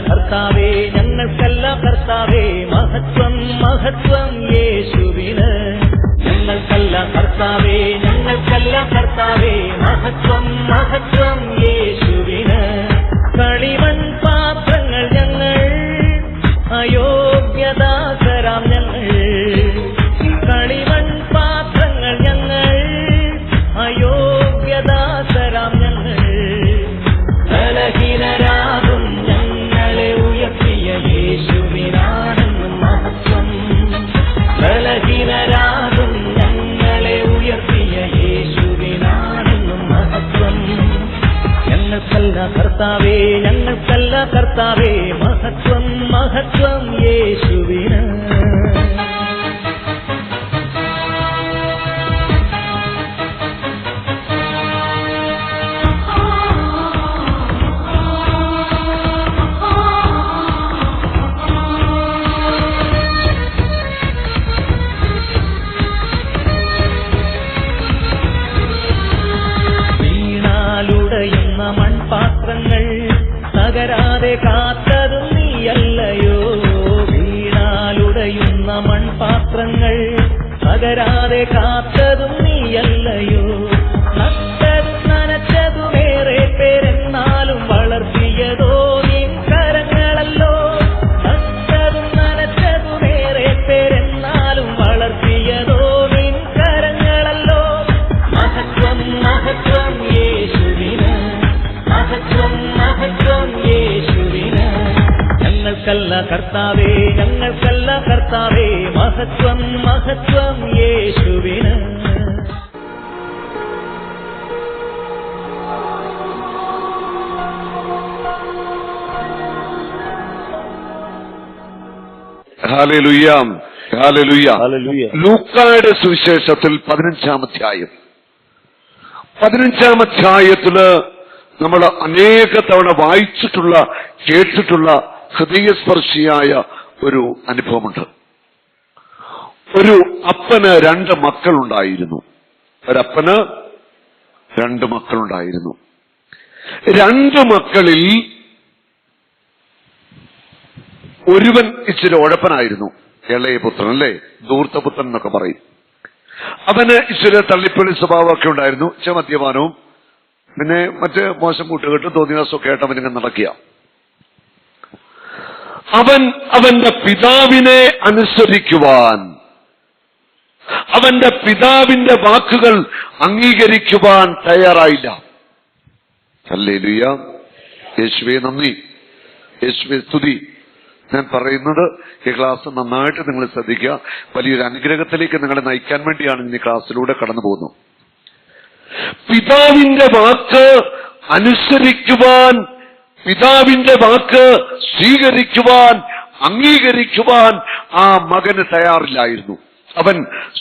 കർത്താവേ ഞങ്ങൾക്കല്ല കർത്താവേ മഹത്വം മഹത്വം യേശുവിന്. ഞങ്ങൾക്കല്ല കർത്താവേ ഞങ്ങൾക്കല്ല കർത്താവേ മഹത്വം മഹത്വം യേശുവിന്. കളിമൺ പാത്രങ്ങൾ ഞങ്ങൾ അയോഗ്യദാസരാം ഞങ്ങൾ. കളിമൺ പാത്രങ്ങൾ ഞങ്ങൾ അയോഗ്യദാസരാം ഞങ്ങൾ. ബലഹീനരാകും ഞങ്ങളെ ഉയർത്തിയ യേശുവിനാണെന്നും മഹത്വം. ബലഹീനരാകും ഞങ്ങളെ ഉയർത്തിയ യേശുവിനാണെന്നും മഹത്വം. ഞങ്ങൾക്കല്ല കർത്താവേ ഞങ്ങൾക്കല്ല കർത്താവേ മഹത്വം മഹത്വം യേശുവിന്. മൺപാത്രങ്ങൾ തകരാതെ കാത്തതും നീയല്ലയോ. വീണാലുടയുന്ന മൺപാത്രങ്ങൾ തകരാതെ കാത്തതും നീയല്ലയോ. നട്ടതും നനച്ചതുമേറെ പേരെന്നാലും വളർത്തിയതോ നിൻ കരങ്ങളല്ലോ. നട്ടതും നനച്ചതുമേറെ പേരെന്നാലും വളർത്തിയതോ നിൻ കരങ്ങളല്ലോ. മഹത്വം മഹത്വം യേശുവിന്. മഹത്വം മഹത്വം യേശുവിന്. ഞങ്ങൾക്കല്ല കർത്താവേ ഞങ്ങൾക്കല്ല കർത്താവേ മഹത്വം മഹത്വം യേശുവിന്. Hallelujah hallelujah. ലൂക്കായുടെ സുവിശേഷത്തിൽ 15-ാം അധ്യായത്തില് നമ്മൾ അനേക തവണ വായിച്ചിട്ടുള്ള കേട്ടിട്ടുള്ള ഹൃദയസ്പർശിയായ ഒരു അനുഭവമുണ്ട്. ഒരു അപ്പന് 2 മക്കളുണ്ടായിരുന്നു. ഒരപ്പന് 2 മക്കളുണ്ടായിരുന്നു. 2 മക്കളിൽ ഒരുവൻ ഇച്ചിരി ഉഴപ്പനായിരുന്നു. ഇളയ പുത്രൻ, അല്ലേ, ധൂർത്തപുത്രൻ എന്നൊക്കെ പറയും. അവന് ഇച്ചിരി തള്ളിപ്പള്ളി സ്വഭാവമൊക്കെ ഉണ്ടായിരുന്നു. മദ്യപാനവും പിന്നെ മറ്റ് മോശം കൂട്ടുകെട്ടും തോന്നിയാസമൊക്കെ ആയിട്ട് അവനിങ്ങനെ നടക്കുക. അവൻ അവന്റെ പിതാവിനെ അനുസരിക്കുവാൻ, അവന്റെ പിതാവിന്റെ വാക്കുകൾ അംഗീകരിക്കുവാൻ തയ്യാറായില്ല. ഹല്ലേലൂയ. യേശുവേ നന്ദി, യേശുവേ സ്തുതി. ഞാൻ പറയുന്നത് ഈ ക്ലാസ് നന്നായിട്ട് നിങ്ങൾ ശ്രദ്ധിക്കുക. വലിയൊരു അനുഗ്രഹത്തിലേക്ക് നിങ്ങളെ നയിക്കാൻ വേണ്ടിയാണ് ഈ ക്ലാസ്സിലൂടെ കടന്നു പോകുന്നത്. പിതാവിന്റെ വാക്ക് അനുസരിക്കുവാൻ, പിതാവിന്റെ വാക്ക് സ്വീകരിക്കുവാൻ, അംഗീകരിക്കുവാൻ ആ മകന് തയ്യാറില്ലായിരുന്നു. അവൻ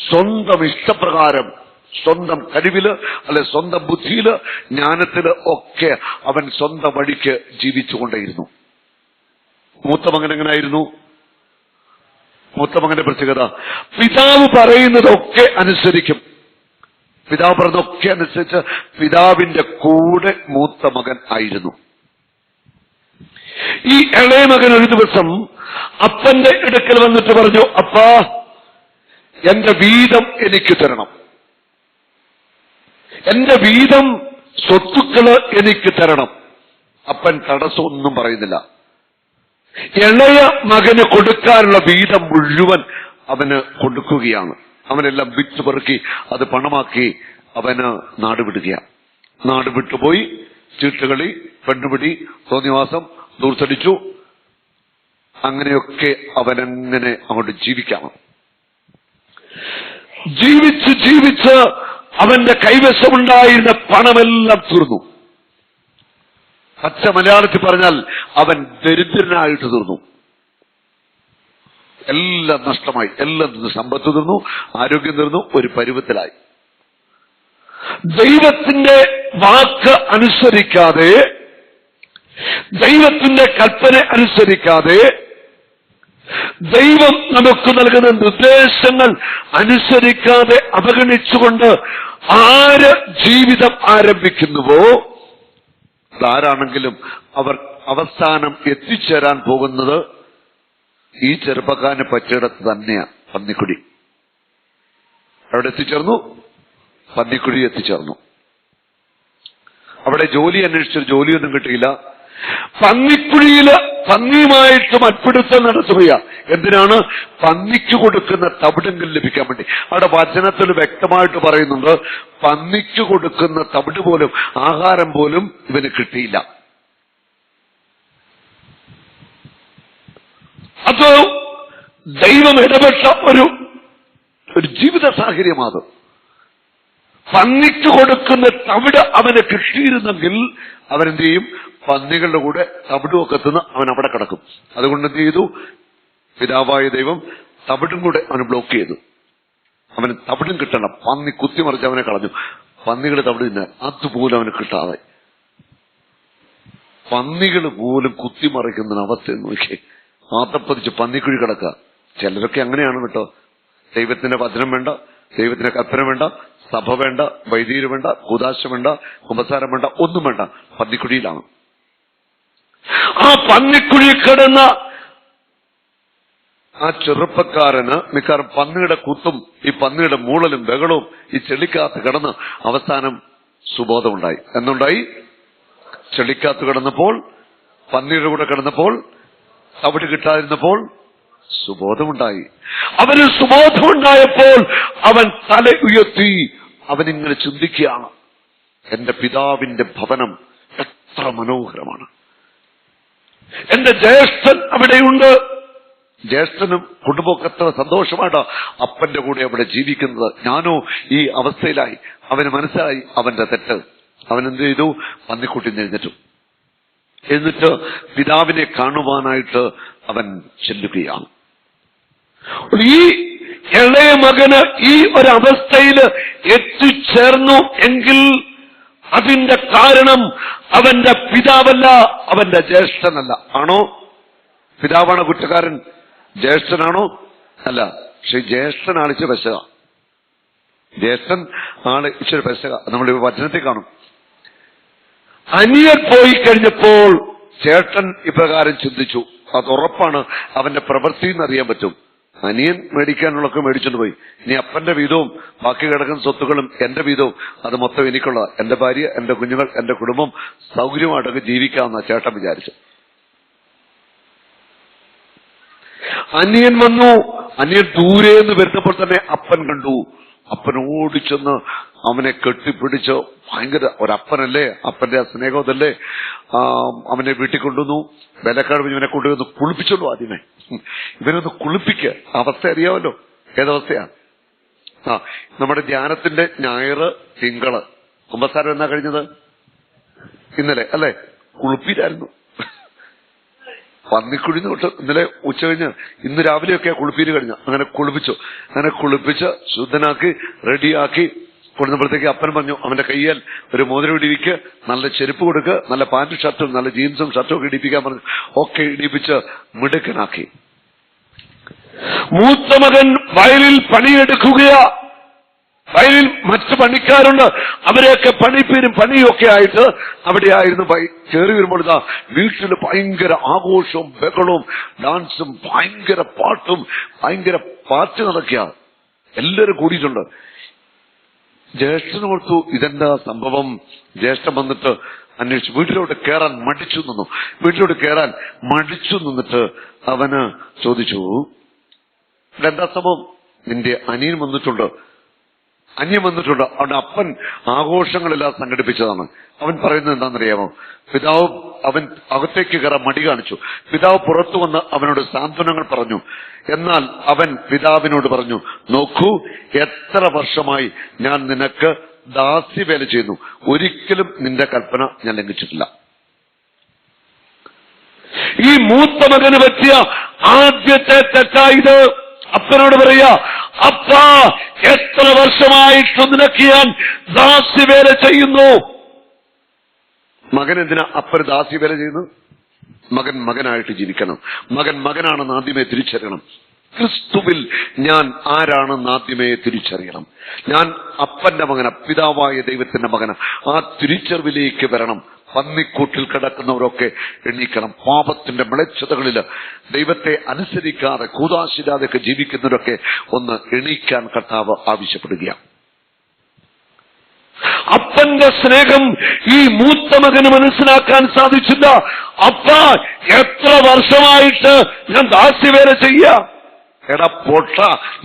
സ്വന്തം ഇഷ്ടപ്രകാരം, സ്വന്തം കഴിവില്, അല്ലെ സ്വന്തം ബുദ്ധിയില്, ജ്ഞാനത്തില് ഒക്കെ അവൻ സ്വന്തം വഴിക്ക് ജീവിച്ചുകൊണ്ടേയിരുന്നു. മൂത്ത മകൻ എങ്ങനായിരുന്നു? മൂത്ത മകന്റെ പ്രത്യേകത, പിതാവ് പറയുന്നതൊക്കെ അനുസരിക്കും. പിതാവ് പറഞ്ഞതൊക്കെ അനുസരിച്ച് പിതാവിന്റെ കൂടെ മൂത്ത മകൻ ആയിരുന്നു. ഈ ഇളയ മകൻ ഒരു ദിവസം അപ്പന്റെ അടുക്കൽ വന്നിട്ട് പറഞ്ഞു, അപ്പാ, എന്റെ വീതം എനിക്ക് തരണം, എന്റെ വീതം സ്വത്തുക്കള് എനിക്ക് തരണം. അപ്പൻ തടസ്സമൊന്നും പറയുന്നില്ല. ഇളയ മകന് കൊടുക്കാനുള്ള വീതം മുഴുവൻ അവന് കൊടുക്കുകയാണ്. അവനെല്ലാം വിറ്റ് പെറുക്കി അത് പണമാക്കി അവന് നാടുവിടുകയാണ്. നാട് വിട്ടുപോയി ചീട്ടുകളി, പെണ്ണുപിടി, തോന്നിവാസം, ദൂർത്തടിച്ചു, അങ്ങനെയൊക്കെ അവനെങ്ങനെ അങ്ങോട്ട് ജീവിക്കാം. ജീവിച്ച് അവന്റെ കൈവശമുണ്ടായിരുന്ന പണമെല്ലാം തീർന്നു. പച്ച മലയാളത്തിൽ പറഞ്ഞാൽ അവൻ ദരിദ്രനായിട്ട് തീർന്നു. എല്ലാം നഷ്ടമായി, എല്ലാം തീർന്നു, സമ്പത്ത് തീർന്നു, ആരോഗ്യം തീർന്നു, ഒരു പരുവത്തിലായി. ദൈവത്തിന്റെ വാക്ക് അനുസരിക്കാതെ, ദൈവത്തിന്റെ കൽപ്പന അനുസരിക്കാതെ, ദൈവം നമുക്ക് നൽകുന്ന നിർദ്ദേശങ്ങൾ അനുസരിക്കാതെ അവഗണിച്ചുകൊണ്ട് ആര് ജീവിതം ആരംഭിക്കുന്നുവോ അതാരാണെങ്കിലും അവർ അവസാനം എത്തിച്ചേരാൻ പോകുന്നത് ഈ ചെറുപ്പക്കാരന് പറ്റിയിടത്ത് തന്നെയാ, പന്നിക്കുഴി. അവിടെ എത്തിച്ചേർന്നു, പന്നിക്കുഴി എത്തിച്ചേർന്നു. അവിടെ ജോലി അന്വേഷിച്ചൊരു ജോലിയൊന്നും കിട്ടിയില്ല. പന്നിക്കുഴിയില് പന്നിയുമായിട്ട് മൽപ്പിടുത്തം നടത്തുക. എന്തിനാണ്? പന്നിക്ക് കൊടുക്കുന്ന തവിടെങ്കിലും ലഭിക്കാൻ വേണ്ടി. അവിടെ വചനത്തിൽ വ്യക്തമായിട്ട് പറയുന്നുണ്ട്, പന്നിക്ക് കൊടുക്കുന്ന തവിട് പോലും, ആഹാരം പോലും ഇവന് കിട്ടിയില്ല. അത് ദൈവം ഇടപെട്ട ഒരു ജീവിത സാഹചര്യമാണ്. പന്നിക്ക് കൊടുക്കുന്ന തവിട് അവന് കിട്ടിയിരുന്നെങ്കിൽ അവനെന്ത് ചെയ്യും? പന്നികളുടെ കൂടെ തവിടുമൊക്കെ തിന്ന് അവൻ അവിടെ കിടക്കും. അതുകൊണ്ട് എന്ത് ചെയ്തു? പിതാവായ ദൈവം തവിടും കൂടെ അവന് ബ്ലോക്ക് ചെയ്തു. അവന് തവിടും കിട്ടണം. പന്നി കുത്തിമറിച്ച് അവനെ കളഞ്ഞു. പന്നികൾ തവിട് തിന്നാൻ അതുപോലും അവന് കിട്ടാതെ, പന്നികൾ പോലും കുത്തിമറിക്കുന്ന അവസ്ഥ നോക്കി ആത്തപ്പതിച്ച് പന്നിക്കുഴി കിടക്കുക. ചിലരൊക്കെ അങ്ങനെയാണ് കേട്ടോ. ദൈവത്തിന്റെ വചനം വേണ്ട, ദൈവത്തിന്റെ കൽപ്പന വേണ്ട, സഭ വേണ്ട, വൈദികർ വേണ്ട, കൂദാശ വേണ്ട, കുമ്പസാരം വേണ്ട, ഒന്നും വേണ്ട, പന്നിക്കുഴിയിലാണ്. ആ പന്നിക്കുഴി കിടന്ന ആ ചെറുപ്പക്കാരന് മിക്കവാറും പന്നിയുടെ കുത്തും ഈ പന്നിയുടെ മൂളലും ബഹളവും ഈ ചെളിക്കകത്ത് കിടന്ന് അവസാനം സുബോധമുണ്ടായി. എന്നുണ്ടായി? ചെളിക്കകത്ത് കിടന്നപ്പോൾ, പന്നിയുടെ കൂടെ കിടന്നപ്പോൾ, തവിട് കിട്ടാതിരുന്നപ്പോൾ സുബോധമുണ്ടായി. അവന് സുബോധമുണ്ടായപ്പോൾ അവൻ തല ഉയർത്തി അവനിങ്ങനെ ചിന്തിക്കുകയാണ്, എന്റെ പിതാവിന്റെ ഭവനം എത്ര മനോഹരമാണ്, എന്റെ ജ്യേഷ്ഠൻ അവിടെയുണ്ട്, ജ്യേഷ്ഠനും കുടുംബമൊക്കെ എത്ര സന്തോഷമാണ് അപ്പന്റെ കൂടെ അവിടെ ജീവിക്കുന്നത്, ഞാനോ ഈ അവസ്ഥയിലായി. അവന് മനസ്സിലായി അവന്റെ തെറ്റ്. അവൻ എന്ത് ചെയ്തു? പന്നിക്കുട്ടി എഴുന്നേറ്റു. എന്നിട്ട് പിതാവിനെ കാണുവാനായിട്ട് അവൻ ചെല്ലുകയാണ്. ഈ ഇളയ മകന് ഈ ഒരവസ്ഥയിൽ എത്തിച്ചേർന്നു എങ്കിൽ അതിന്റെ കാരണം അവന്റെ പിതാവല്ല, അവന്റെ ജ്യേഷ്ഠനല്ല. ആണോ? പിതാവാണ് കുറ്റക്കാരൻ, ജ്യേഷ്ഠനാണോ? അല്ല. പക്ഷെ ജ്യേഷ്ഠനാണ് ഇച്ചിരി പെശക. ജ്യേഷ്ഠൻ ആണ് ഇച്ചിരി പെശക. നമ്മൾ വചനത്തിൽ കാണും. അനിയൻ പോയി കഴിഞ്ഞപ്പോൾ ചേട്ടൻ ഇപ്രകാരം ചിന്തിച്ചു. അത് ഉറപ്പാണ്, അവന്റെ പ്രവൃത്തി എന്നറിയാൻ പറ്റും. അനിയൻ മേടിക്കാനുള്ളതൊക്കെ മേടിച്ചോണ്ട് പോയി. ഇനി അപ്പന്റെ വീതവും ബാക്കി കിടക്കുന്ന സ്വത്തുക്കളും എന്റെ വീതവും അത് മൊത്തം എനിക്കുള്ള, എന്റെ ഭാര്യ, എന്റെ കുഞ്ഞുങ്ങൾ, എന്റെ കുടുംബം സൗകര്യമായിട്ടൊക്കെ ജീവിക്കാമെന്ന ചേട്ടൻ വിചാരിച്ചു. അനിയൻ വന്നു. അനിയൻ ദൂരേന്ന് വരുന്നപ്പോൾ തന്നെ അപ്പൻ കണ്ടു. അപ്പൻ ഓടിച്ചെന്ന് അവനെ കെട്ടിപ്പിടിച്ച്, ഭയങ്കര ഒരപ്പനല്ലേ, അപ്പന്റെ ആ സ്നേഹമല്ലേ, അവനെ വീട്ടിൽ കൊണ്ടുവന്നു. വേലക്കാട് ഇവനെ കൊണ്ടുവന്ന് കുളിപ്പിച്ചോളൂ. ആദ്യമേ ഇവനൊന്ന് കുളിപ്പിക്കുക. അവസ്ഥ അറിയാമല്ലോ, ഏതവസ്ഥയാ. നമ്മുടെ ധ്യാനത്തിന്റെ ഞായറ്, തിങ്കള് കുമ്പസാരം എന്നാ കഴിഞ്ഞത്? ഇന്നലെ അല്ലെ? കുളിപ്പീരായിരുന്നു. പന്നിക്കുഴിന്ന് തൊട്ട് ഇന്നലെ ഉച്ച കഴിഞ്ഞ് ഇന്ന് രാവിലെയൊക്കെ കുളിപ്പീര് കഴിഞ്ഞു. അങ്ങനെ കുളിപ്പിച്ചു. അങ്ങനെ കുളിപ്പിച്ച് ശുദ്ധനാക്കി റെഡിയാക്കി കൊടുന്നപ്പോഴത്തേക്ക് അപ്പൻ പറഞ്ഞു, അവന്റെ കയ്യിൽ ഒരു മോതിരം ഇടിപ്പിക്ക്, നല്ല ചെരുപ്പ് കൊടുക്ക്, നല്ല പാന്റും ഷർട്ടും നല്ല ജീൻസും ഷർട്ടും ഒക്കെ ഇടിപ്പിക്കാൻ പറഞ്ഞു. ഒക്കെ ഇടിപ്പിച്ച് മിടുക്കനാക്കി. മൂത്ത മകൻ വയലിൽ പണിയെടുക്കുകയാ. വയലിൽ മറ്റു പണിക്കാരുണ്ട്, അവരെയൊക്കെ പണിപ്പേരും പണിയൊക്കെ ആയിട്ട് അവിടെയായിരുന്നു. കയറി വരുമ്പോൾ ഇതാ വീട്ടിൽ ഭയങ്കര ആഘോഷവും ബഹളവും ഡാൻസും ഭയങ്കര പാട്ടും ഭയങ്കര പാട്ട് നടക്കുക. എല്ലാവരും കൂടിയിട്ടുണ്ട്. ജ്യേഷ്ഠന് കൊടുത്തു, ഇതെന്താ സംഭവം? ജ്യേഷ്ഠൻ വന്നിട്ട് അന്വേഷിച്ചു. വീട്ടിലോട്ട് കയറാൻ മടിച്ചു നിന്നു. വീട്ടിലോട്ട് കയറാൻ മടിച്ചു നിന്നിട്ട് അവന് ചോദിച്ചു, ഇതെന്താ സംഭവം? നിന്റെ അനിയൻ വന്നിട്ടുണ്ട്, അന്യം വന്നിട്ടുണ്ട്. അവന്റെ അപ്പൻ ആഘോഷങ്ങളെല്ലാം സംഘടിപ്പിച്ചതാണ്. അവൻ പറയുന്നത് എന്താണെന്നറിയാമോ? പിതാവ്, അവൻ അകത്തേക്ക് കയറാൻ മടി കാണിച്ചു. പിതാവ് പുറത്തു വന്ന് അവനോട് സാന്ത്വനങ്ങൾ പറഞ്ഞു. എന്നാൽ അവൻ പിതാവിനോട് പറഞ്ഞു, നോക്കൂ, എത്ര വർഷമായി ഞാൻ നിനക്ക് ദാസ്യവേല ചെയ്യുന്നു, ഒരിക്കലും നിന്റെ കൽപ്പന ഞാൻ ലംഘിച്ചിട്ടില്ല. ഈ മൂത്ത മകന് പറ്റിയ ആദ്യത്തെ തെറ്റായത് അപ്പനോട് പറയാ, അപ്പാ എത്ര വർഷമായിട്ട് നിനക്ക് ഞാൻ ദാസ്യവേല ചെയ്യുന്നു. മകൻ എന്തിനാ അപ്പന് ദാസ്യവേല ചെയ്യുന്നു? മകൻ മകനായിട്ട് ജീവിക്കണം. മകൻ മകനാണെന്ന് ആദ്യമേ തിരിച്ചറിയണം. ക്രിസ്തുവിൽ ഞാൻ ആരാണെന്ന് ആദ്യമേ തിരിച്ചറിയണം. ഞാൻ അപ്പന്റെ മകന, പിതാവായ ദൈവത്തിന്റെ മകന. ആ തിരിച്ചറിവിലേക്ക് വരണം. പന്നിക്കൂട്ടിൽ കിടക്കുന്നവരൊക്കെ എണീക്കണം. പാപത്തിന്റെ മിളച്ചതകളിൽ ദൈവത്തെ അനുസരിക്കാതെ കൂദാശില്ലാതെയൊക്കെ ജീവിക്കുന്നവരൊക്കെ ഒന്ന് എണീക്കാൻ കർത്താവ് ആവശ്യപ്പെടുകയാണ്. അപ്പന്റെ സ്നേഹം ഈ മൂത്ത മകന് മനസ്സിലാക്കാൻ സാധിച്ചില്ല. അപ്പ എത്ര വർഷമായിട്ട് ഞാൻ ദാസ്യവേല ചെയ്യാ. എടാ പൊട്ട,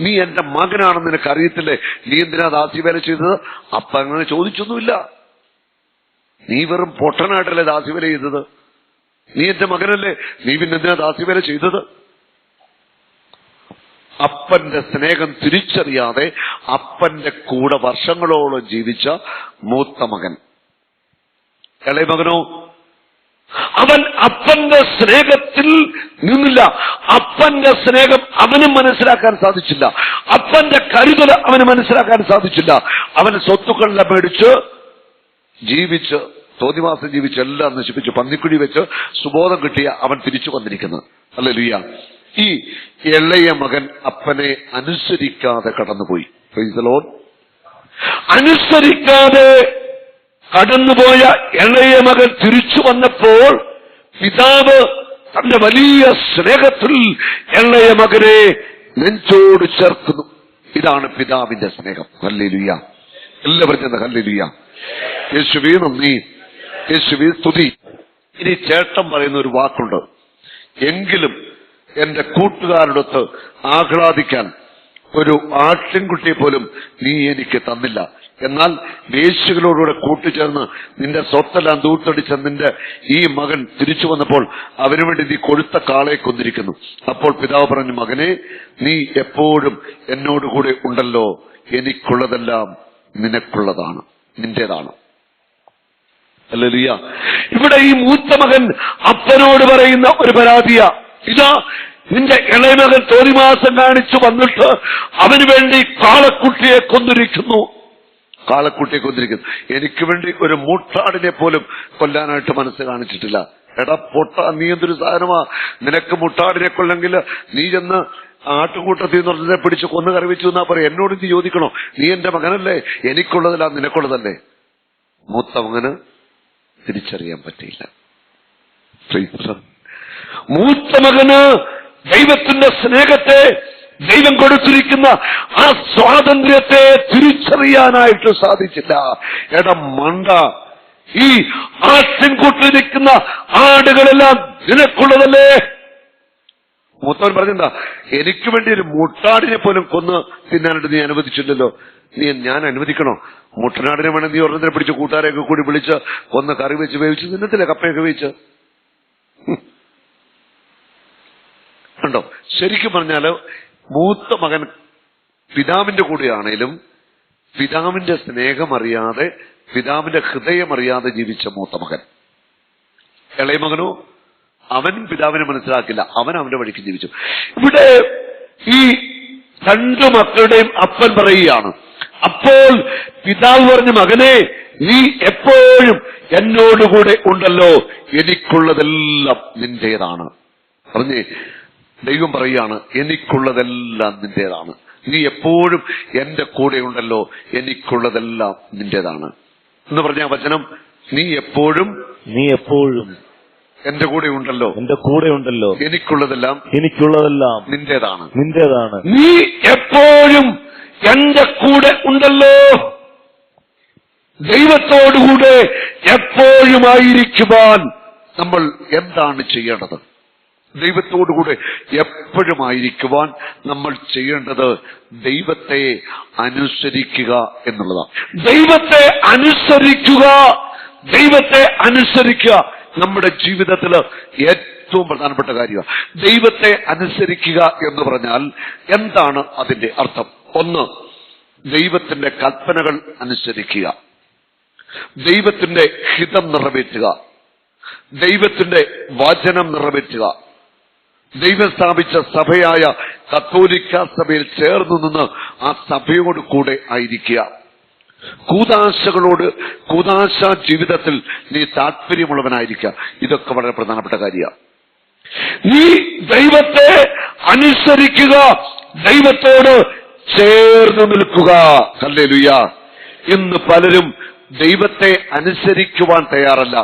നീ എന്റെ മകനാണെന്ന് നിനക്ക് അറിയത്തില്ലേ? നീ എന്തിനാ ദാസ്യവേല ചെയ്തത്? അപ്പ അങ്ങനെ ചോദിച്ചൊന്നുമില്ല. നീ വെറും പൊട്ടനായിട്ടല്ലേ ദാസ്യവേല ചെയ്തത്? നീ എന്റെ മകനല്ലേ, നീ പിന്നെന്തിനാ ദാസ്യവേല ചെയ്തത്? അപ്പന്റെ സ്നേഹം തിരിച്ചറിയാതെ അപ്പന്റെ കൂടെ വർഷങ്ങളോളം ജീവിച്ച മൂത്ത മകൻ. ഇളയ മകനോ, അവൻ അപ്പന്റെ സ്നേഹത്തിൽ നിന്നില്ല. അപ്പന്റെ സ്നേഹം അവനും മനസ്സിലാക്കാൻ സാധിച്ചില്ല. അപ്പന്റെ കരുതൽ അവന് മനസ്സിലാക്കാൻ സാധിച്ചില്ല. അവന് സ്വത്തുക്കളെല്ലാം മേടിച്ച് ജീവിച്ച് തോന്നിവാസം ജീവിച്ച് എല്ലാം നശിപ്പിച്ച് പന്നിക്കുഴി വെച്ച് സുബോധം കിട്ടിയ അവൻ തിരിച്ചു വന്നിരിക്കുന്നത്. ഹല്ലേലൂയ. ഈ ഇളയ മകൻ അപ്പനെ അനുസരിക്കാതെ കടന്നുപോയി. Praise the Lord. അനുസരിക്കാതെ കടന്നുപോയ ഇളയ മകൻ തിരിച്ചു വന്നപ്പോൾ പിതാവ് തന്റെ വലിയ സ്നേഹത്തിൽ ഇളയ മകനെ നെഞ്ചോട് ചേർക്കുന്നു. ഇതാണ് പിതാവിന്റെ സ്നേഹം. ഹല്ലേലൂയ. എല്ലാവരും ചെന്ന് ഹല്ലേലൂയ. യേശുവേ നന്ദി, യേശുവേ സ്തുതി. ഇനി ചേട്ടൻ പറയുന്ന ഒരു വാക്കുണ്ട്, എങ്കിലും എന്റെ കൂട്ടുകാരോടൊത്ത് ആഹ്ലാദിക്കാൻ ഒരു ആട്ടിൻകുട്ടിയെ പോലും നീ എനിക്ക് തന്നില്ല. എന്നാൽ വേശ്യകളോടുകൂടെ കൂട്ടുചേർന്ന് നിന്റെ സ്വത്തെല്ലാം ദൂർത്തടിച്ച നിന്റെ ഈ മകൻ തിരിച്ചു വന്നപ്പോൾ അവന് വേണ്ടി നീ കൊഴുത്ത കാളയെ കൊന്നിരിക്കുന്നു. അപ്പോൾ പിതാവ് പറഞ്ഞു, മകനെ, നീ എപ്പോഴും എന്നോടുകൂടെ ഉണ്ടല്ലോ. എനിക്കുള്ളതെല്ലാം നിനക്കുള്ളതാണ്, നിന്റേതാണ്. ഹല്ലേലൂയ. ഇവിടെ ഈ മൂത്ത മകൻ അപ്പനോട് പറയുന്ന ഒരു പരാതിയ, ഇതാ നിന്റെ ഇളയ മകൻ തോന്നിമാസം കാണിച്ചു വന്നിട്ട് അവന് വേണ്ടി കാളക്കുട്ടിയെ കൊന്നിരിക്കുന്നു. കാളക്കുട്ടിയെ കൊന്നിരിക്കുന്നു. എനിക്ക് വേണ്ടി ഒരു മൂട്ടാടിനെ പോലും കൊല്ലാനായിട്ട് മനസ്സ് കാണിച്ചിട്ടില്ല. എടാ പൊട്ട, നീ എന്തൊരു സാധനമാ? നിനക്ക് മുട്ടാടിനെ കൊല്ലെങ്കിൽ നീ ചെന്ന് ആട്ടുകൂട്ടത്തിൽ നിന്നെ പിടിച്ച് കൊന്നു കറിവെച്ചു എന്നാ പറയാം. എന്നോട് നീ ചോദിക്കണോ? നീ എന്റെ മകനല്ലേ, എനിക്കുള്ളതല്ല നിനക്കുള്ളതല്ലേ? മൂത്ത മകന് തിരിച്ചറിയാൻ പറ്റിയില്ല. മൂത്ത മകന് ദൈവത്തിന്റെ സ്നേഹത്തെ, ദൈവം കൊടുത്തിരിക്കുന്ന ആ സ്വാതന്ത്ര്യത്തെ തിരിച്ചറിയാനായിട്ട് സാധിച്ചില്ല. എടാ മണ്ട, ഈ ആട്ടിൻകൂട്ടിൽ നിൽക്കുന്ന ആടുകളെല്ലാം നിനക്കുള്ളതല്ലേ? മൂത്തവൻ പറഞ്ഞെന്താ, എനിക്ക് വേണ്ടി ഒരു മുട്ടാടിനെ പോലും കൊന്ന് തിന്നാനായിട്ട് നീ അനുവദിച്ചില്ലല്ലോ. ഞാൻ അനുവദിക്കണോ? മുട്ടനാടിനെ വേണം നീ ഒരെണ്ണത്തിനെ പിടിച്ച് കൂട്ടുകാരെയൊക്കെ കൂടി വിളിച്ച് കൊന്ന് കറി വെച്ച് വേവിച്ച് തിന്നത്തില്ലേ, കപ്പയൊക്കെ വേവിച്ച്. കണ്ടോ? ശരിക്കും പറഞ്ഞാല് മൂത്ത മകൻ പിതാവിന്റെ കൂടെയാണേലും പിതാവിന്റെ സ്നേഹമറിയാതെ, പിതാവിന്റെ ഹൃദയമറിയാതെ ജീവിച്ച മൂത്ത മകൻ. ഇളയ മകനോ, അവനും പിതാവിനെ മനസ്സിലാക്കില്ല, അവൻ അവന്റെ വഴിക്ക് ജീവിച്ചു. ഇവിടെ ഈ രണ്ടു മക്കളുടെയും അപ്പൻ പറയുകയാണ്. അപ്പോൾ പിതാവ് പറഞ്ഞു, മകനെ, നീ എപ്പോഴും എന്നോടുകൂടെ ഉണ്ടല്ലോ, എനിക്കുള്ളതെല്ലാം നിന്റേതാണ്. പറഞ്ഞേ, ദൈവം പറയുകയാണ്, എനിക്കുള്ളതെല്ലാം നിന്റേതാണ്. നീ എപ്പോഴും എന്റെ കൂടെ ഉണ്ടല്ലോ, എനിക്കുള്ളതെല്ലാം നിന്റേതാണ് എന്ന് പറഞ്ഞ വചനം. നീ എപ്പോഴും എന്റെ കൂടെ ഉണ്ടല്ലോ, എനിക്കുള്ളതെല്ലാം നിന്റേതാണ്. നീ എപ്പോഴും എന്റെ കൂടെ ഉണ്ടല്ലോ. ദൈവത്തോടുകൂടെ എപ്പോഴുമായിരിക്കുവാൻ നമ്മൾ എന്താണ് ചെയ്യേണ്ടത്? ദൈവത്തോടുകൂടെ എപ്പോഴുമായിരിക്കുവാൻ നമ്മൾ ചെയ്യേണ്ടത് ദൈവത്തെ അനുസരിക്കുക എന്നുള്ളതാണ്. ദൈവത്തെ അനുസരിക്കുക നമ്മുടെ ജീവിതത്തിൽ ഏറ്റവും പ്രധാനപ്പെട്ട കാര്യമാണ്. ദൈവത്തെ അനുസരിക്കുക എന്ന് പറഞ്ഞാൽ എന്താണ് അതിന്റെ അർത്ഥം? ഒന്ന്, ദൈവത്തിന്റെ കൽപ്പനകൾ അനുസരിക്കുക, ദൈവത്തിന്റെ ഹിതം നിറവേറ്റുക. ദൈവത്തിന്റെ വചനം നിറവേറ്റുക, ദൈവം സ്ഥാപിച്ച സഭയായ കത്തോലിക്ക സഭയിൽ ചേർന്ന് നിന്ന് ആ സഭയോട് കൂടെ ആയിരിക്കുക. കൂദാശ ജീവിതത്തിൽ നീ താല്പര്യമുള്ളവനായിരിക്കുക. ഇതൊക്കെ വളരെ പ്രധാനപ്പെട്ട കാര്യമാണ്. നീ ദൈവത്തെ അനുസരിക്കുക, ദൈവത്തോട് ചേർന്ന് നിൽക്കുക. ഹല്ലേലൂയ. ഇന്ന് പലരും ദൈവത്തെ അനുസരിക്കുവാൻ തയ്യാറല്ല.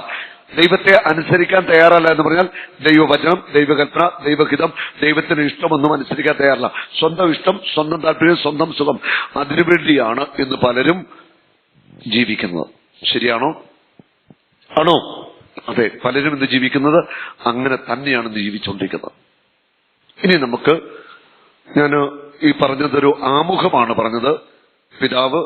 ദൈവത്തെ അനുസരിക്കാൻ തയ്യാറല്ല എന്ന് പറഞ്ഞാൽ ദൈവവചനം, ദൈവകൽപ്പന, ദൈവഹിതം, ദൈവത്തിന് ഇഷ്ടമൊന്നും അനുസരിക്കാൻ തയ്യാറല്ല. സ്വന്തം ഇഷ്ടം, സ്വന്തം താല്പര്യം, സ്വന്തം സുഖം, അതിനുവേണ്ടിയാണ് ഇന്ന് പലരും ജീവിക്കുന്നത്. ശരിയാണോ? ആണോ? അതെ, പലരും ഇന്ന് ജീവിക്കുന്നത് അങ്ങനെ തന്നെയാണ് ഇന്ന് ജീവിച്ചുകൊണ്ടിരിക്കുന്നത്. ഇനി നമുക്ക്, ഞാൻ ഈ പറഞ്ഞതൊരു ആമുഖമാണ് പറഞ്ഞത്. പിതാവ്,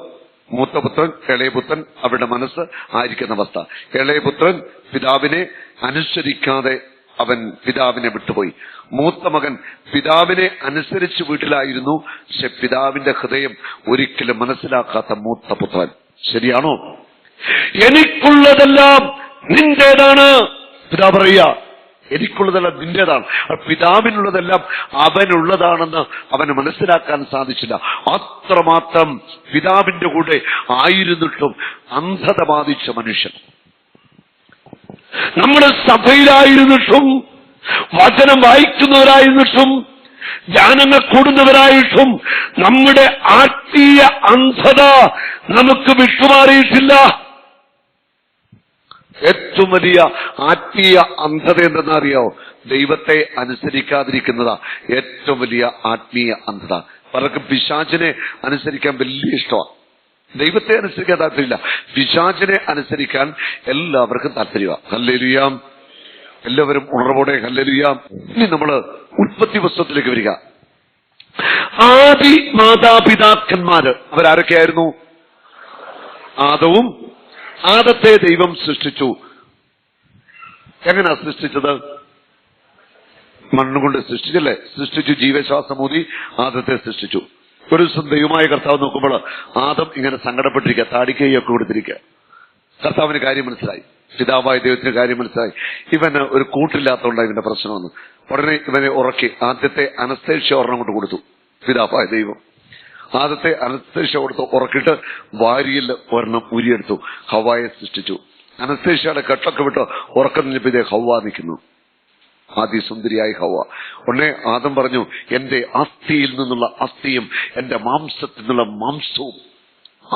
മൂത്തപുത്രൻ, ഇളയപുത്രൻ, അവരുടെ മനസ്സ് ആയിരിക്കുന്ന അവസ്ഥ. ഇളയപുത്രൻ പിതാവിനെ അനുസരിക്കാതെ അവൻ പിതാവിനെ വിട്ടുപോയി. മൂത്ത മകൻ പിതാവിനെ അനുസരിച്ച് വീട്ടിലായിരുന്നു, പക്ഷെ പിതാവിന്റെ ഹൃദയം ഒരിക്കലും മനസ്സിലാക്കാത്ത മൂത്ത പുത്രൻ. ശരിയാണോ? എനിക്കുള്ളതെല്ലാം നിന്റേതാണ് പിതാവ് പറയുക. എനിക്കുള്ളതെല്ലാം നിന്റേതാണ്. പിതാവിനുള്ളതെല്ലാം അവനുള്ളതാണെന്ന് അവന് മനസ്സിലാക്കാൻ സാധിച്ചില്ല. അത്രമാത്രം പിതാവിന്റെ കൂടെ ആയിരുന്നിട്ടും അന്ധത ബാധിച്ച മനുഷ്യൻ. നമ്മുടെ സഭയിലായിരുന്നിട്ടും, വചനം വായിക്കുന്നവരായിരുന്നിട്ടും, ധ്യാനങ്ങൾ കൂടുന്നവരായിട്ടും നമ്മുടെ ആത്മീയ അന്ധത നമുക്ക് വിട്ടുമാറിയിട്ടില്ല. ഏറ്റവും വലിയ ആത്മീയ അന്ധത എന്തെന്നറിയാവോ? ദൈവത്തെ അനുസരിക്കാതിരിക്കുന്നതാ ഏറ്റവും വലിയ ആത്മീയ അന്ധത. പലർക്കും പിശാചിനെ അനുസരിക്കാൻ വലിയ ഇഷ്ടമാണ്. ദൈവത്തെ അനുസരിക്കാൻ താല്പര്യമില്ല, പിശാചിനെ അനുസരിക്കാൻ എല്ലാവർക്കും താല്പര്യമാണ്. ഹല്ലേലൂയ. എല്ലാവരും ഉണർവോടെ ഹല്ലേലൂയ. ഇനി നമ്മള് ഉൽപ്പത്തി പുസ്തകത്തിലേക്ക് വരിക. ആദി മാതാപിതാക്കന്മാര് അവരാരൊക്കെയായിരുന്നു? ആദവും. ആദത്തെ ദൈവം സൃഷ്ടിച്ചു. എങ്ങനെയാ സൃഷ്ടിച്ചത്? മണ്ണുകൊണ്ട് സൃഷ്ടിച്ചല്ലേ? സൃഷ്ടിച്ചു, ജീവശ്വാസമൂതി ആദത്തെ സൃഷ്ടിച്ചു. ഒരു ദിവസം ദൈവമായ കർത്താവ് നോക്കുമ്പോൾ ആദം ഇങ്ങനെ സങ്കടപ്പെട്ടിരിക്കുക, താടിക്കൈയൊക്കെ കൊടുത്തിരിക്കുക. കർത്താവിന് കാര്യം മനസ്സിലായി, പിതാവായ ദൈവത്തിന് കാര്യം മനസ്സിലായി. ഇവന് ഒരു കൂട്ടില്ലാത്തതുകൊണ്ടാണ് ഇവന്റെ പ്രശ്നം വന്നു. ഉടനെ ഇവനെ ഉറക്കി ആദ്യത്തെ അനസ്തേഷ്യ ഒരെണ്ണം കൊണ്ട് കൊടുത്തു പിതാവായ ദൈവം. ആദ്യത്തെ അനസ്തേഷ്യ കൊടുത്ത് ഉറക്കിട്ട് വാരിയിൽ ഒരെണ്ണം ഉരിയെടുത്തു, ഹവ്വായെ സൃഷ്ടിച്ചു. അനസ്തേഷ്യയുടെ കെട്ടൊക്കെ വിട്ട് ഉറക്കം നിന്നപ്പോ ഇതേ ഹവ്വ നിൽക്കുന്നു, ആദിസുന്ദരിയായി ഹവ്വ. ഉടനെ ആദം പറഞ്ഞു, എന്റെ അസ്ഥിയിൽ നിന്നുള്ള അസ്ഥിയും എന്റെ മാംസത്തിൽ നിന്നുള്ള മാംസവും.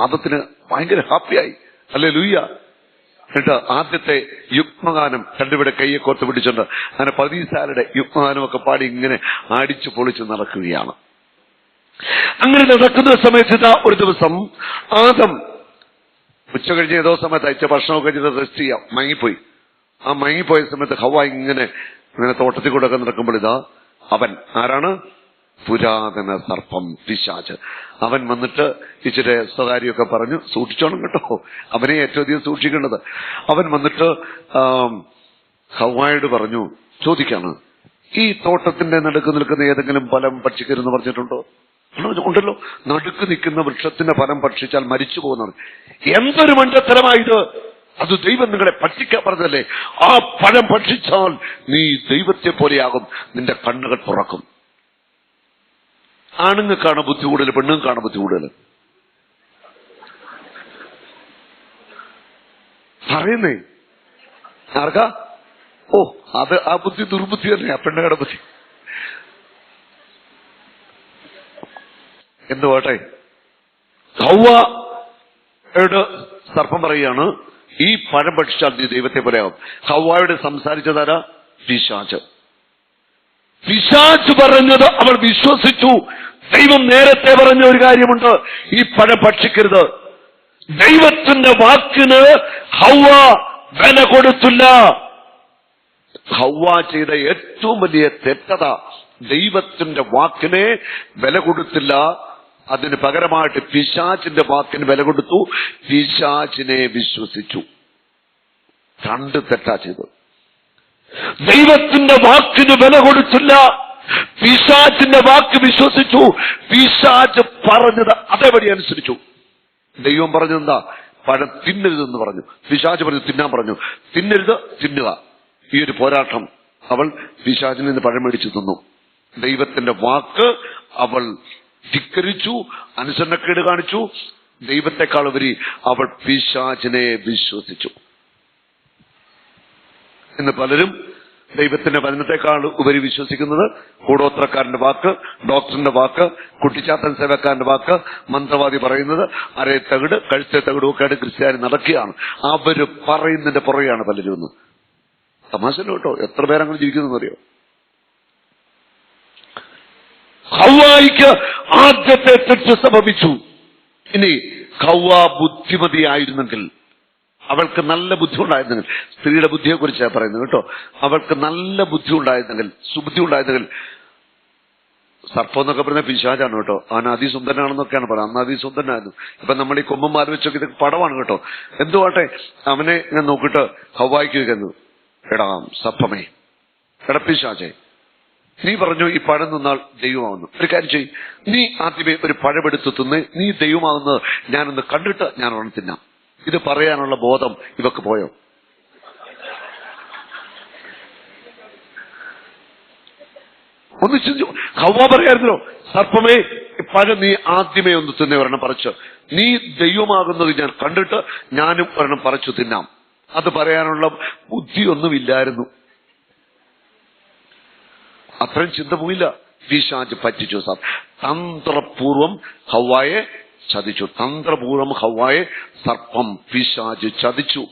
ആദത്തിന് ഭയങ്കര ഹാപ്പിയായി. ഹല്ലേലൂയ. എന്നിട്ട് ആദ്യത്തെ യുഗ്മഗാനം രണ്ടുപേരുടെ കയ്യെ കോർത്ത് പിടിച്ചുകൊണ്ട് അങ്ങനെ 13 യുഗ്മഗാനമൊക്കെ പാടി ഇങ്ങനെ അടിച്ചു പൊളിച്ച് നടക്കുകയാണ്. അങ്ങനെ നടക്കുന്ന സമയത്ത് ഒരു ദിവസം ആദം ഉച്ച കഴിഞ്ഞ് ഏതോ സമയത്ത് അയച്ച ഭക്ഷണമൊക്കെ കഴിഞ്ഞിട്ട് റെസ്റ്റ് ചെയ്യാം, മയങ്ങിപ്പോയി. ആ മയങ്ങിപ്പോയ സമയത്ത് ഹവ്വ ഇങ്ങനെ തോട്ടത്തിൽ കൂടെ ഒക്കെ നടക്കുമ്പോൾ ഇതാ അവൻ ആരാണ്? പുരാതന സർപ്പം, പിശാച്. അവൻ വന്നിട്ട് ഇച്ചിരി സ്വകാര്യമൊക്കെ പറഞ്ഞു, സൂക്ഷിച്ചോണം കേട്ടോ, അവനെ ഏറ്റവും അധികം സൂക്ഷിക്കേണ്ടത്. അവൻ വന്നിട്ട് ഹവ്വായോട് പറഞ്ഞു, ചോദിക്കാണ്, ഈ തോട്ടത്തിന്റെ നടുക്ക് നിൽക്കുന്ന ഏതെങ്കിലും ഫലം ഭക്ഷിക്കരുതെന്ന് പറഞ്ഞിട്ടുണ്ടോ? ഉണ്ടല്ലോ, നടുക്ക് നിൽക്കുന്ന വൃക്ഷത്തിന്റെ ഫലം ഭക്ഷിച്ചാൽ മരിച്ചു പോകുന്നത്. എന്തൊരു മണ്ടത്തരമായത്! അത് ദൈവം നിങ്ങളെ ഭക്ഷിക്കാൻ പറഞ്ഞതല്ലേ? ആ ഫലം ഭക്ഷിച്ചാൽ നീ ദൈവത്തെ പോലെയാകും, നിന്റെ കണ്ണുകൾ തുറക്കും. ആണുങ്ങൾക്കാണ് ബുദ്ധി കൂടുതൽ, പെണ്ണുങ്ങൾക്കാണ് ബുദ്ധി കൂടുതൽ. പറയുന്നേ ആർക്കാ? ഓ, അത് ആ ബുദ്ധി ദുർബുദ്ധി തന്നെയാ, പെണ്ണുങ്ങളുടെ ബുദ്ധി. എന്ത് പോട്ടെ, ഹവ്വയോട് സർപ്പം പറയുകയാണ്, ഈ പഴം ഭക്ഷിച്ചാൽ നീ ദൈവത്തെ പോലെയാകും. ഹവ്വയോട് സംസാരിച്ചതാരാ? പിശാച്. പിശാച് പറഞ്ഞത് അവൾ വിശ്വസിച്ചു. ദൈവം നേരത്തെ പറഞ്ഞ ഒരു കാര്യമുണ്ട്, ഈ പഴം ഭക്ഷിക്കരുത്. ദൈവത്തിന്റെ വാക്കിന് ഹവ്വ വില കൊടുത്തില്ല. ഹവ്വ ചെയ്ത ഏറ്റവും വലിയ തെറ്റത, ദൈവത്തിന്റെ വാക്കിനെ വില കൊടുത്തില്ല. അതിന് പകരമായിട്ട് പിശാചിന്റെ വാക്കിന് വില കൊടുത്തു, പിശാചിനെ വിശ്വസിച്ചു. രണ്ട് തെറ്റാ ചെയ്തത്. ദൈവത്തിന്റെ വാക്കിന് വില കൊടുത്തില്ല, പിശാചിന്റെ വാക്ക് വിശ്വസിച്ചു. പിശാച് പറഞ്ഞത് അതേപടി അനുസരിച്ചു. ദൈവം പറഞ്ഞതെന്താ? പഴം തിന്നരുതെന്ന് പറഞ്ഞു. പിശാച് പറഞ്ഞു തിന്നാൻ പറഞ്ഞു. തിന്നരുത്, തിന്നുക. ഈ ഒരു പോരാട്ടം. അവൾ പിശാചിൽ നിന്ന് പഴം മേടിച്ചു തിന്നു. ദൈവത്തിന്റെ വാക്ക് അവൾ ധിക്കരിച്ചു, അനുസരണക്കേട് കാണിച്ചു. ദൈവത്തെക്കാൾ ഉപരി അവൾ പിശാചിനെ വിശ്വസിച്ചു. ഇന്ന് പലരും ദൈവത്തിന്റെ വചനത്തെക്കാൾ ഉപരി വിശ്വസിക്കുന്നത് കൂടോത്രക്കാരന്റെ വാക്ക്, ഡോക്ടറിന്റെ വാക്ക്, കുട്ടിച്ചാത്തൻ സേവക്കാരന്റെ വാക്ക്, മന്ത്രവാദി പറയുന്നത്, അരേ തകിട് കഴുത്തെ തകിടും ഒക്കെ ആയിട്ട് ക്രിസ്ത്യാനി നടക്കുകയാണ്. അവര് പറയുന്നതിന്റെ പുറകെയാണ് പലരും ഒന്ന്. തമാശല്ലോ കേട്ടോ, എത്ര പേരങ്ങനെ ജീവിക്കുന്നു അറിയോ? ഹവ്വായിക്ക് ആദ്യത്തെ തെറ്റ് സംഭവിച്ചു. ഇനി ഹവ്വ ബുദ്ധിമതിയായിരുന്നെങ്കിൽ, അവൾക്ക് നല്ല ബുദ്ധി ഉണ്ടായിരുന്നെങ്കിൽ, സ്ത്രീയുടെ ബുദ്ധിയെ കുറിച്ചാണ് പറയുന്നത് കേട്ടോ, അവൾക്ക് നല്ല ബുദ്ധി ഉണ്ടായിരുന്നെങ്കിൽ, സുബുദ്ധി ഉണ്ടായിരുന്നെങ്കിൽ, സർപ്പം എന്നൊക്കെ പറഞ്ഞ പിശാചാണ് കേട്ടോ, അവൻ അതിസുന്ദരനാണെന്നൊക്കെയാണ് പറയുന്നത്. അന്ന് അതിസുന്ദരനായിരുന്നു. ഇപ്പൊ നമ്മൾ ഈ കൊമ്പന്മാർ വെച്ചൊക്കെ ഇതൊക്കെ പടമാണ് കേട്ടോ. എന്തുവാട്ടെ, അവനെ ഞാൻ നോക്കിയിട്ട് ഹവ്വായിക്ക് വെക്കുന്നത്, എടാ സർപ്പമേ, എടാ പിശാചേ, നീ പറഞ്ഞു ഈ പഴം തിന്നാൽ ദൈവമാവുന്നു. ഒരു കാര്യം ചെയ്യും, നീ ആദ്യമേ ഒരു പഴമെടുത്ത് തിന്ന് നീ ദൈവമാവുന്നത് ഞാനൊന്ന് കണ്ടിട്ട് ഞാൻ ഒരെണ്ണം തിന്നാം. ഇത് പറയാനുള്ള ബോധം ഇവക്ക് പോയോ? ഒന്ന് ചിന്തിച്ചു. ഹവ്വ പറയായിരുന്നല്ലോ, സർപ്പമേ പഴം നീ ആദ്യമേ ഒന്ന് തിന്നേ ഒരെണ്ണം പറിച്ച്, നീ ദൈവമാകുന്നത് ഞാൻ കണ്ടിട്ട് ഞാനും ഒരെണ്ണം പറിച്ചു തിന്നാം. അത് പറയാനുള്ള ബുദ്ധിയൊന്നുമില്ലായിരുന്നു. അത്രയും ചിന്ത പോയില്ല. പിശാച് പറ്റിച്ചു. തന്ത്രപൂർവം ഹവ്വായെ ചതിച്ചു. തന്ത്രപൂർവം ഹവ്വായെ സർപ്പം പിശാച് ചതിച്ചു.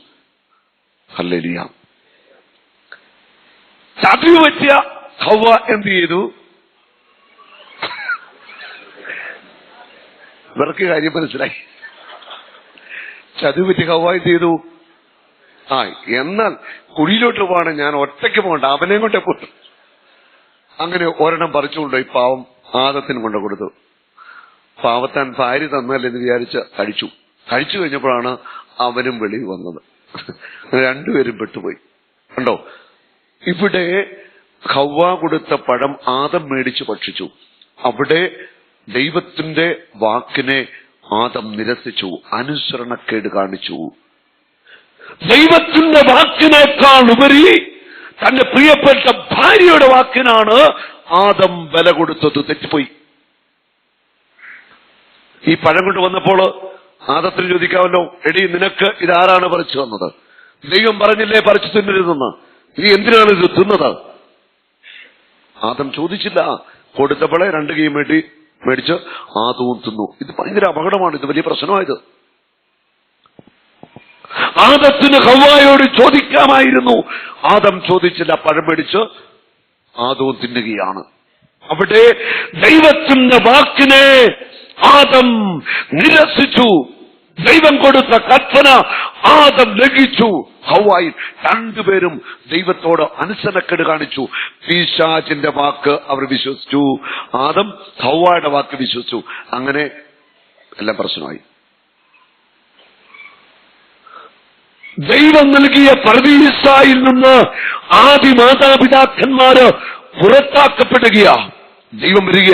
ഹല്ലേലൂയ. ചതിവ് പറ്റിയ ഹവ്വ എന്ത് ചെയ്തു? ഇവർക്ക് കാര്യം മനസ്സിലായി. ചതിവ് പറ്റിയ ഹവ്വ എന്ത് ചെയ്തു? എന്നാൽ കുഴിയിലോട്ട് പോവാണ്, ഞാൻ ഒറ്റയ്ക്ക് പോകണ്ട, അവനെ കൊണ്ടേ പോട്ടു. അങ്ങനെ ഒരെണ്ണം പറിച്ചുകൊണ്ടുപോയി പാവം ആദത്തിന് കൊണ്ടു കൊടുത്തു. പാവത്താൻ ഭാര്യ തന്നല്ലെന്ന് വിചാരിച്ച് കഴിച്ചു. കഴിച്ചു കഴിഞ്ഞപ്പോഴാണ് അവനും വെളിയിൽ വന്നത്. രണ്ടുപേരും പെട്ടുപോയി. കണ്ടോ, ഇവിടെ ഹവ്വ കൊടുത്ത പഴം ആദം മേടിച്ചു ഭക്ഷിച്ചു. അവിടെ ദൈവത്തിന്റെ വാക്കിനെ ആദം നിരസിച്ചു, അനുസരണക്കേട് കാണിച്ചു. ദൈവത്തിന്റെ വാക്കിനേക്കാൾ ഉപരി തന്റെ പ്രിയപ്പെട്ട ഭാര്യയുടെ വാക്കിനാണ് ആദം വില കൊടുത്തത്. തെറ്റിപ്പോയി. ഈ പഴം കൊണ്ട് വന്നപ്പോൾ ആദത്തിന് ചോദിക്കാമല്ലോ, എടി നിനക്ക് ഇതാരാണ് പറിച്ചു തന്നത്? ദൈവം പറഞ്ഞില്ലേ പറിച്ചു തിന്നരുതെന്ന്, നീ എന്തിനാണ് ഇത് തിന്നത്? ആദം ചോദിച്ചില്ല. കൊടുത്തപ്പോളെ 2 കൈ മേടിച്ച് ആദവും തിന്നു. ഇത് ഭയങ്കര അപകടമാണ്. ഇത് വലിയ പ്രശ്നമായത്. ആദത്തിന് ഹവ്വായോട് ചോദിക്കാമായിരുന്നു. ആദം ചോദിച്ചില്ല. പഴം മേടിച്ച് ആദവും തിന്നുകയാണ്. അവിടെ ദൈവത്തിന്റെ വാക്കിനെ ആദം നിരസിച്ചു. ദൈവം കൊടുത്ത കൽപ്പന ആദം ലംഘിച്ചു. ഹവ്വായും രണ്ടുപേരും ദൈവത്തോട് അനുസരണക്കേട് കാണിച്ചു. പിശാചിന്റെ വാക്ക് അവർ വിശ്വസിച്ചു. ആദം ഹവ്വയുടെ വാക്ക് വിശ്വസിച്ചു. അങ്ങനെ എല്ലാം പ്രശ്നമായി. ദൈവം നൽകിയ പർദീസായിൽ നിന്ന് ആദി മാതാപിതാക്കന്മാര് പുറത്താക്കപ്പെടുകയാ. ദൈവം വരിക.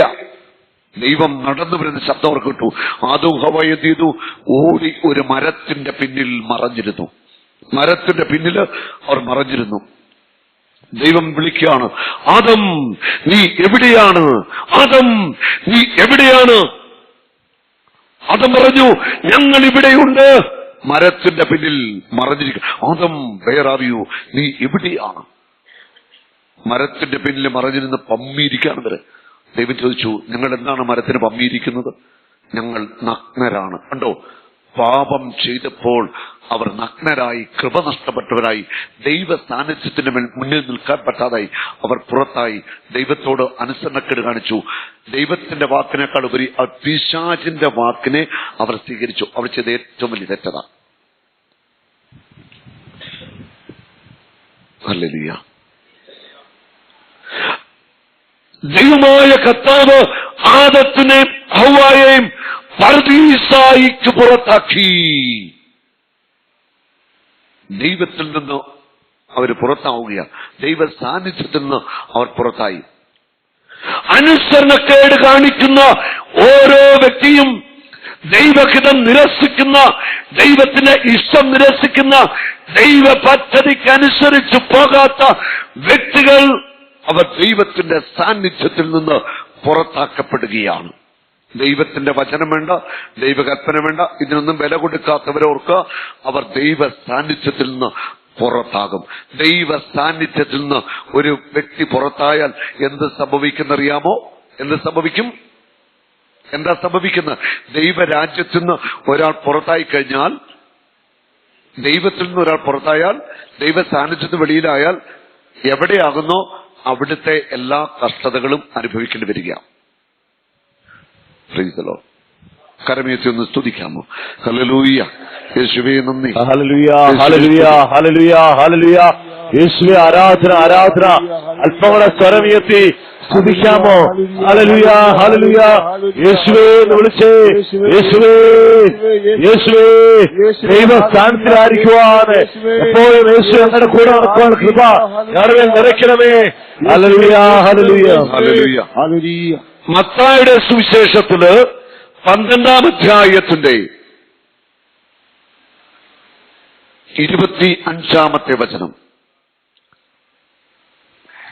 ദൈവം നടന്നു വരുന്ന ശബ്ദം അവർക്ക് കിട്ടു. ആദവും ഹവ്വയും എന്ത് ചെയ്തു? ഓടി ഒരു മരത്തിന്റെ പിന്നിൽ മറഞ്ഞിരുന്നു. മരത്തിന്റെ പിന്നിൽ അവർ മറഞ്ഞിരുന്നു. ദൈവം വിളിക്കുകയാണ്, ആദം നീ എവിടെയാണ്? ആദം നീ എവിടെയാണ്? ആദം പറഞ്ഞു, ഞങ്ങൾ ഇവിടെയുണ്ട്. മരത്തിന്റെ പിന്നിൽ മറഞ്ഞിരിക്കുക. Adam where are you? നീ എവിടെയാണ്? മരത്തിന്റെ പിന്നിൽ മറഞ്ഞിരുന്ന് പമ്മിയിരിക്കുകയാണ് ഇവര്. ദൈവം ചോദിച്ചു, ഞങ്ങൾ എന്താണ് മരത്തിന് പമ്മിയിരിക്കുന്നത്? ഞങ്ങൾ നഗ്നരാണ്. കണ്ടോ, പാപം ചെയ്തപ്പോൾ അവർ നഗ്നരായി, കൃപ നഷ്ടപ്പെട്ടവരായി, ദൈവ സാന്നിധ്യത്തിന് മുന്നിൽ നിൽക്കാൻ പറ്റാതായി അവർ പുറത്തായി. ദൈവത്തോട് അനുസരണക്കേട് കാണിച്ചു. ദൈവത്തിന്റെ വാക്കിനേക്കാൾ ഉപരി അവർ പിശാചിന്റെ വാക്കിനെ അവർ സ്വീകരിച്ചു. അവർ ചെയ്ത ഏറ്റവും വലിയ തെറ്റതാ. ഹല്ലേലൂയ. ദൈവമായ കർത്താവ് ആദത്തിനെ ഹവ്വായെയും പർദീസായിക്ക് പുറത്താക്കി. ദൈവത്തിൽ നിന്ന് അവർ പുറത്താവുകയാണ്. ദൈവ സാന്നിധ്യത്തിൽ നിന്ന് അവർ പുറത്തായി. അനുസരണക്കേട് കാണിക്കുന്ന ഓരോ വ്യക്തിയും ദൈവഹിതം നിരസിക്കുന്ന, ദൈവത്തിന്റെ ഇഷ്ടം നിരസിക്കുന്ന, ദൈവ പദ്ധതിക്കനുസരിച്ച് പോകാത്ത വ്യക്തികൾ അവർ ദൈവത്തിന്റെ സാന്നിധ്യത്തിൽ നിന്ന് പുറത്താക്കപ്പെടുകയാണ്. ദൈവത്തിന്റെ വചനം വേണ്ട, ദൈവകൽപ്പന വേണ്ട, ഇതിനൊന്നും വില കൊടുക്കാത്തവരോർക്ക് അവർ ദൈവ സാന്നിധ്യത്തിൽ നിന്ന് പുറത്താകും. ദൈവ സാന്നിധ്യത്തിൽ നിന്ന് ഒരു വ്യക്തി പുറത്തായാൽ എന്ത് സംഭവിക്കുന്നറിയാമോ? എന്ത് സംഭവിക്കും? എന്താ സംഭവിക്കുന്നത്? ദൈവരാജ്യത്തിൽ നിന്ന് ഒരാൾ പുറത്തായി കഴിഞ്ഞാൽ, ദൈവത്തിൽ നിന്ന് ഒരാൾ പുറത്തായാൽ, ദൈവ സാന്നിധ്യത്തിന് വെളിയിലായാൽ എവിടെയാകുന്നോ അവിടുത്തെ എല്ലാ കഷ്ടതകളും അനുഭവിക്കേണ്ടി വരിക. കരമേറ്റി ഒന്ന് സ്തുതിക്കാമോ? ഹല്ലേലൂയ. യേശുവേ നന്ദി. Hallelujah, hallelujah, hallelujah, hallelujah. യേശുവേ ആരാധന, ആരാധന. അല്പങ്ങളെ സ്വരമുയർത്തി സ്തുതിക്കാമോ? Hallelujah, hallelujah. യേശുവേ എന്ന് വിളിച്ചേ. യേശുവേ, യേശുവേ. ദൈവസ്ഥാനത്തിലായിരിക്കുവാൻ എപ്പോഴും യേശു ഞങ്ങളുടെ കൂടെ നടക്കുവാൻ കൃപ ഞങ്ങളുടെ നിറയ്ക്കണമേ. Hallelujah, hallelujah, hallelujah, hallelujah. മത്തായിയുടെ സുവിശേഷത്തില് 12-ാം അധ്യായത്തിന്റെ 25-ാമത്തെ വചനം,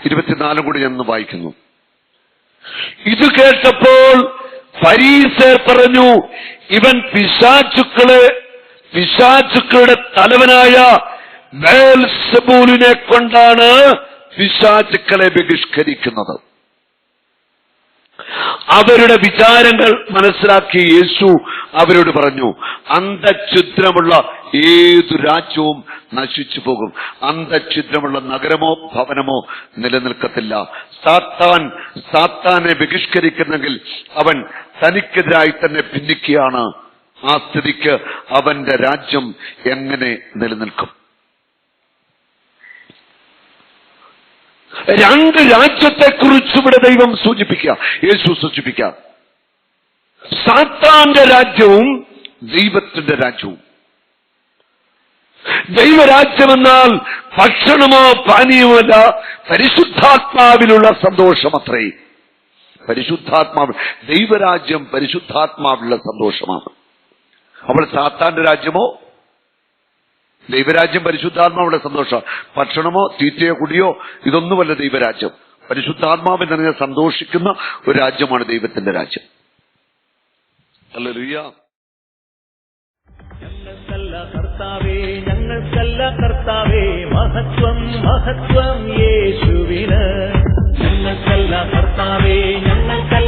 24 കൂടി ഞാൻ വായിക്കുന്നു. ഇത് കേട്ടപ്പോൾ ഫരീസയർ പറഞ്ഞു, ഇവൻ പിശാചുക്കളുടെ തലവനായ ബെൽസെബൂലിനെ കൊണ്ടാണ് പിശാചുക്കളെ ബഹിഷ്കരിക്കുന്നത്. അവരുടെ വിചാരങ്ങൾ മനസ്സിലാക്കി യേശു അവരോട് പറഞ്ഞു, അന്തഛിദ്രമുള്ള ഏതു രാജ്യവും നശിച്ചു പോകും. അന്തഛിദ്രമുള്ള നഗരമോ ഭവനമോ നിലനിൽക്കത്തില്ല. സാത്താനെ ബഹിഷ്കരിക്കുന്നെങ്കിൽ അവൻ തനിക്കെതിരായി തന്നെ ഭിന്നിക്കുകയാണ്. ആ സ്ഥിതിക്ക് അവന്റെ രാജ്യം എങ്ങനെ നിലനിൽക്കും? രണ്ട് രാജ്യത്തെക്കുറിച്ച് ഇവിടെ ദൈവം സൂചിപ്പിക്കുക, യേശു സൂചിപ്പിക്കുക. സാത്താന്റെ രാജ്യവും ദൈവത്തിന്റെ രാജ്യവും. ദൈവരാജ്യമെന്നാൽ ഭക്ഷണമോ പാനീയമല്ല, പരിശുദ്ധാത്മാവിലുള്ള സന്തോഷമത്രേ. പരിശുദ്ധാത്മാവ്, ദൈവരാജ്യം പരിശുദ്ധാത്മാവിലുള്ള സന്തോഷമാണ്. അപ്പോൾ സാത്താന്റെ രാജ്യമോ? ദൈവരാജ്യം പരിശുദ്ധാത്മാവുള്ള സന്തോഷം. ഭക്ഷണമോ തീറ്റയോ കുടിയോ ഇതൊന്നുമല്ല ദൈവരാജ്യം. പരിശുദ്ധാത്മാവിൽ തന്നെ സന്തോഷിക്കുന്ന ഒരു രാജ്യമാണ് ദൈവത്തിന്റെ രാജ്യം. ഹല്ലേലൂയ. ഞങ്ങൾക്കല്ല കർത്താവേ, ഞങ്ങൾക്കല്ല കർത്താവേ, മഹത്വം മഹത്വം യേശുവിന്. ഞങ്ങൾക്കല്ല കർത്താവേ, ഞങ്ങൾക്കല്ല